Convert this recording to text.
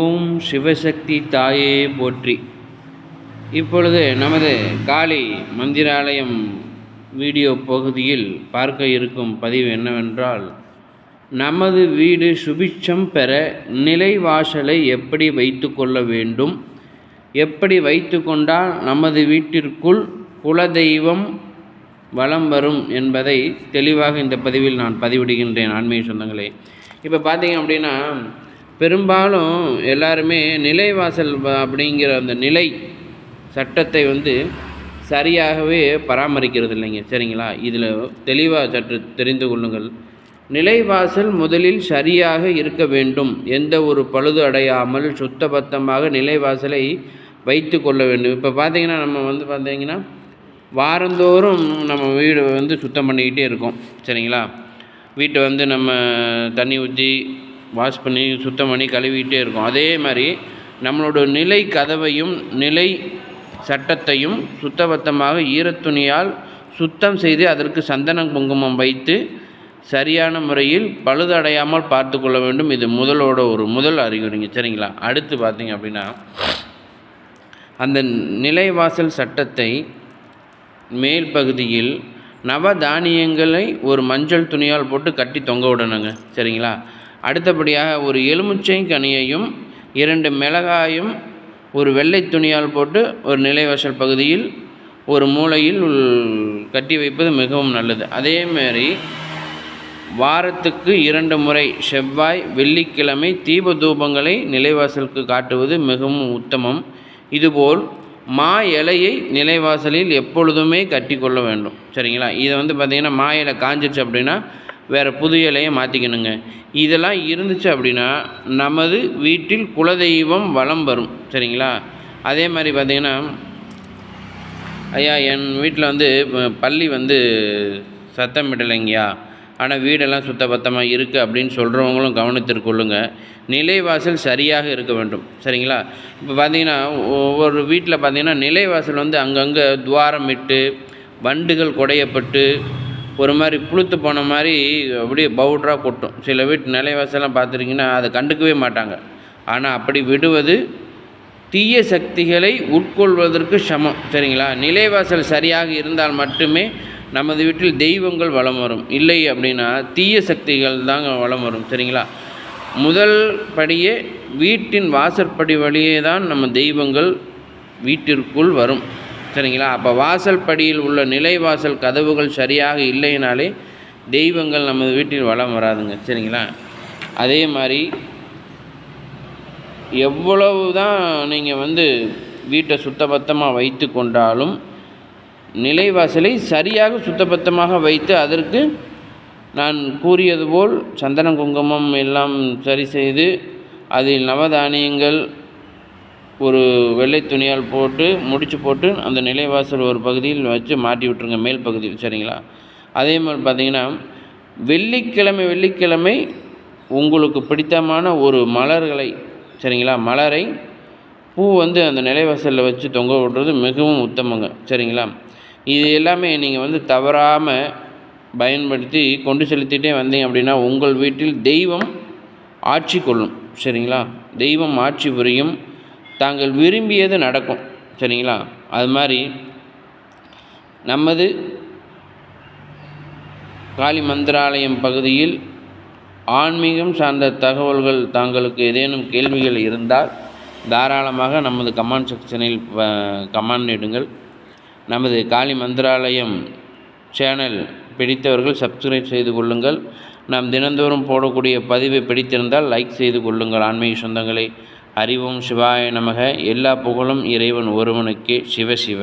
ஓம் சிவசக்தி தாயே போற்றி. இப்பொழுது நமது காளி மந்திராலயம் வீடியோ பகுதியில் பார்க்க இருக்கும் பதிவு என்னவென்றால், நமது வீடு சுபிட்சம் பெற நிலைவாசலை எப்படி வைத்து கொள்ள வேண்டும், எப்படி வைத்து கொண்டால் நமது வீட்டிற்குள் குலதெய்வம் வலம் வரும் என்பதை தெளிவாக இந்த பதிவில் நான் பதிவிடுகின்றேன். ஆன்மீக சொந்தங்களே, இப்போ பார்த்தீங்க அப்படின்னா, பெரும்பாலும் எல்லாருமே நிலைவாசல் அப்படிங்கிற அந்த நிலை சட்டத்தை சரியாகவே பராமரிக்கிறது இல்லைங்க. சரிங்களா? இதில் தெளிவாக சற்று தெரிந்து கொள்ளுங்கள். நிலைவாசல் முதலில் சரியாக இருக்க வேண்டும். எந்த ஒரு பழுது அடையாமல் சுத்தபத்தமாக நிலைவாசலை வைத்து கொள்ள வேண்டும். இப்போ பார்த்திங்கன்னா, நம்ம பார்த்திங்கன்னா வாரந்தோறும் நம்ம வீடு சுத்தம் பண்ணிக்கிட்டே இருக்கோம். சரிங்களா? வீட்டை நம்ம தண்ணி ஊற்றி வாஷ் பண்ணி சுத்தம் பண்ணி கழுவிக்கிட்டே இருக்கோம். அதே மாதிரி நம்மளோட நிலை கதவையும் நிலை சட்டத்தையும் சுத்தபத்தமாக ஈரத்துணியால் சுத்தம் செய்து அதற்கு சந்தனம் குங்குமம் வைத்து சரியான முறையில் பழுதடையாமல் பார்த்து கொள்ள வேண்டும். இது முதல் அறிகுறிங்க. சரிங்களா? அடுத்து பார்த்திங்க அப்படின்னா, அந்த நிலைவாசல் சட்டத்தை மேல் பகுதியில் நவதானியங்களை ஒரு மஞ்சள் துணியால் போட்டு கட்டி தொங்க விடணுங்க. சரிங்களா? அடுத்தபடியாக ஒரு எலுமிச்சை கனியையும் 2 மிளகாயும் ஒரு வெள்ளை துணியால் போட்டு ஒரு நிலைவாசல் பகுதியில் ஒரு மூலையில் கட்டி வைப்பது மிகவும் நல்லது. அதேமாதிரி வாரத்துக்கு 2 முறை செவ்வாய் வெள்ளிக்கிழமை தீப தூபங்களை நிலைவாசலுக்கு காட்டுவது மிகவும் உத்தமம். இதுபோல் மா இலையை நிலைவாசலில் எப்பொழுதுமே கட்டி கொள்ள வேண்டும். சரிங்களா? இதை பார்த்திங்கன்னா மா இலை காஞ்சிச்சு அப்படின்னா வேறு புது இலையை மாற்றிக்கணுங்க. இதெல்லாம் இருந்துச்சு அப்படின்னா நமது வீட்டில் குலதெய்வம் வலம் வரும். சரிங்களா? அதே மாதிரி பார்த்திங்கன்னா, ஐயா என் வீட்டில் பள்ளி சத்தமிடலைங்கய்யா, ஆனால் வீடெல்லாம் சுத்தபத்தமாக இருக்குது அப்படின்னு சொல்கிறவங்களும் கவனத்திற்கொள்ளுங்க. நிலைவாசல் சரியாக இருக்க வேண்டும். சரிங்களா? இப்போ பார்த்திங்கன்னா ஒவ்வொரு வீட்டில் பார்த்திங்கன்னா நிலைவாசல் அங்கங்கே துவாரம் இட்டு வண்டுகள் குடையப்பட்டு ஒரு மாதிரி புளுத்து போன மாதிரி அப்படியே பவுடராக கொட்டும். சில வீட்டு நிலைவாசலாம் பார்த்துருக்கீங்கன்னா அதை கண்டுக்கவே மாட்டாங்க. ஆனால் அப்படி விடுவது தீய சக்திகளை உட்கொள்வதற்கு சமம். சரிங்களா? நிலைவாசல் சரியாக இருந்தால் மட்டுமே நமது வீட்டில் தெய்வங்கள் வலம் வரும். இல்லை அப்படின்னா தீய சக்திகள் தாங்க வலம் வரும். சரிங்களா? முதல் படியே வீட்டின் வாசற்படி வழியே தான் நம்ம தெய்வங்கள் வீட்டிற்குள் வரும். சரிங்களா? அப்போ வாசல் படியில் உள்ள நிலைவாசல் கதவுகள் சரியாக இல்லைனாலே தெய்வங்கள் நமது வீட்டில் வலம் வராதுங்க. சரிங்களா? அதே மாதிரி எவ்வளவு தான் நீங்கள் வீட்டை சுத்தபத்தமாக வைத்து கொண்டாலும் நிலைவாசலை சரியாக சுத்தபத்தமாக வைத்து அதற்கு நான் கூறியது போல் சந்தன குங்குமம் எல்லாம் சரி செய்து அதில் நவதானியங்கள் ஒரு வெள்ளை துணியால் போட்டு முடிச்சு போட்டு அந்த நிலைவாசல் ஒரு பகுதியில் வச்சு மாட்டி விட்டுருங்க, மேல் பகுதியில். சரிங்களா? அதே மாதிரி பார்த்திங்கன்னா வெள்ளிக்கிழமை உங்களுக்கு பிடித்தமான ஒரு மலர்களை, சரிங்களா, மலரை பூ அந்த நிலைவாசலில் வச்சு தொங்க விடுறது மிகவும் உத்தமங்க. சரிங்களா? இது எல்லாமே நீங்கள் தவறாமல் பயன்படுத்தி கொண்டு செலுத்திட்டே வந்தீங்க அப்படின்னா உங்கள் வீட்டில் தெய்வம் ஆட்சி கொள்ளும். சரிங்களா? தெய்வம் ஆட்சி புரியும். தாங்கள் விரும்பியது நடக்கும். சரிங்களா? அது மாதிரி நமது காளி மந்திராலயம் பகுதியில் ஆன்மீகம் சார்ந்த தகவல்கள் தாங்களுக்கு ஏதேனும் கேள்விகள் இருந்தால் தாராளமாக நமது கமெண்ட் செக்ஷனில் கமெண்ட் இடுங்கள். நமது காளி மந்திராலயம் சேனல் பிடித்தவர்கள் சப்ஸ்கிரைப் செய்து கொள்ளுங்கள். நாம் தினந்தோறும் போடக்கூடிய பதிவை பிடித்திருந்தால் லைக் செய்து கொள்ளுங்கள். ஆன்மீக சொந்தங்களை, அறிவோம் சிவாய நமக. எல்லா புகழும் இறைவன் ஒருவனுக்கே. சிவ சிவ.